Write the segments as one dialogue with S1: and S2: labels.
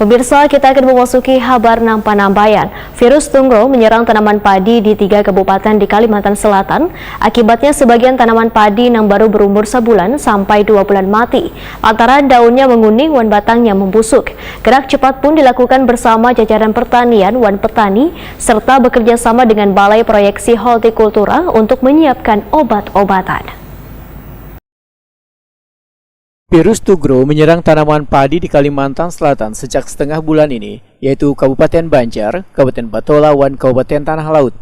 S1: Pemirsa, kita akan memasuki kabar Nampan-Nambayan. Virus Tungro menyerang tanaman padi di 3 kabupaten di Kalimantan Selatan. Akibatnya sebagian tanaman padi yang baru berumur sebulan sampai 2 bulan mati, lantaran daunnya menguning dan batangnya membusuk. Gerak cepat pun dilakukan bersama jajaran pertanian wan petani, serta bekerja sama dengan Balai Proyeksi Hortikultura untuk menyiapkan obat-obatan.
S2: Virus Tungro menyerang tanaman padi di Kalimantan Selatan sejak setengah bulan ini, yaitu Kabupaten Banjar, Kabupaten Batola, dan Kabupaten Tanah Laut.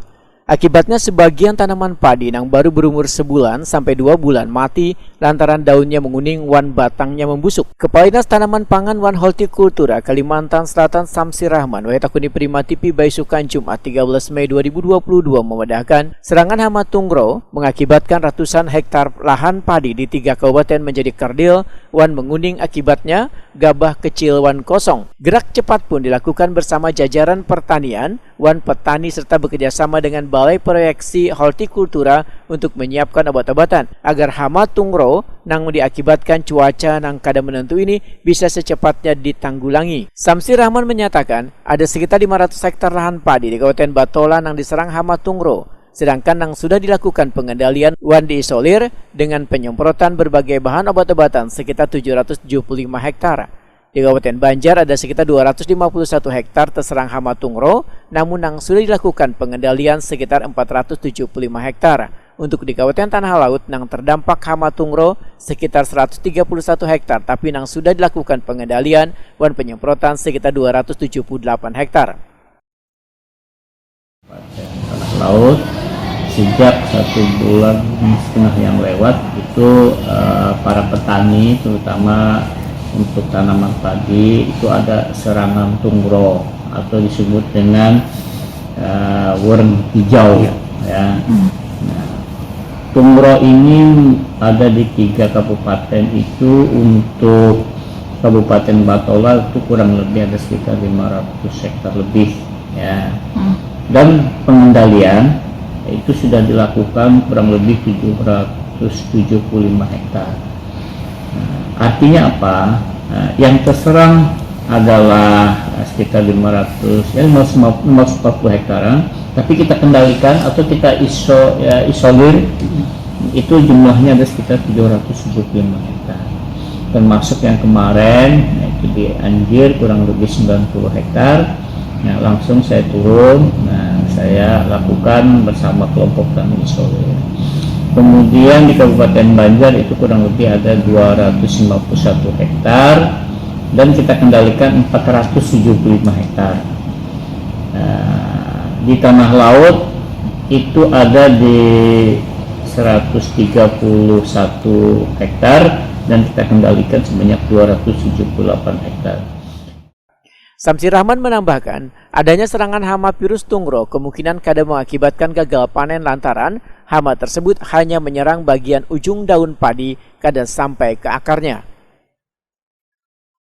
S2: Akibatnya sebagian tanaman padi yang baru berumur sebulan sampai 2 bulan mati lantaran daunnya menguning wan batangnya membusuk. Kepala Dinas Tanaman Pangan wan Hortikultura Kalimantan Selatan Samsi Rahman Wahetakuni Prima TV Baisukan Jumat 13 Mei 2022 memedahkan serangan hama Tungro mengakibatkan ratusan hektar lahan padi di 3 kabupaten menjadi kerdil wan menguning, akibatnya gabah kecil wan kosong. Gerak cepat pun dilakukan bersama jajaran pertanian wan petani serta bekerjasama dengan Balai Proyeksi Hortikultura untuk menyiapkan obat-obatan agar hama Tungro yang diakibatkan cuaca yang kada menentu ini bisa secepatnya ditanggulangi. Samsi Rahman menyatakan ada sekitar 500 hektar lahan padi di Kabupaten Batola yang diserang hama Tungro, sedangkan yang sudah dilakukan pengendalian wan diisolir dengan penyemprotan berbagai bahan obat-obatan sekitar 775 hektar. Di Kabupaten Banjar ada sekitar 251 hektar terserang hama Tungro, namun yang sudah dilakukan pengendalian sekitar 475 hektar. Untuk di Kabupaten Tanah Laut yang terdampak hama Tungro sekitar 131 hektar, tapi yang sudah dilakukan pengendalian dan penyemprotan sekitar 278 hektar.
S3: Tanah Laut sejak 1,5 bulan yang lewat itu para petani terutama untuk tanaman padi itu ada serangan Tungro atau disebut dengan worm hijau ya. Nah, Tungro ini ada di 3 kabupaten itu. Untuk Kabupaten Batola itu kurang lebih ada sekitar 500 hektar lebih ya. Dan pengendalian itu sudah dilakukan kurang lebih 775 hektar. Artinya apa? Yang terserang adalah sekitar 540 hektaran, tapi kita kendalikan atau kita isolir itu jumlahnya ada sekitar 775 hektar. Termasuk yang kemarin itu di Anjir kurang lebih 90 hektar. Nah, langsung saya turun, saya lakukan bersama kelompok tani isolir. Kemudian di Kabupaten Banjar itu kurang lebih ada 251 hektar dan kita kendalikan 475 hektar. Di Tanah Laut itu ada di 131 hektar dan kita kendalikan sebanyak 278 hektar.
S2: Samsi Rahman menambahkan, adanya serangan hama virus Tungro kemungkinan kadang mengakibatkan gagal panen lantaran hama tersebut hanya menyerang bagian ujung daun padi kadang sampai ke akarnya.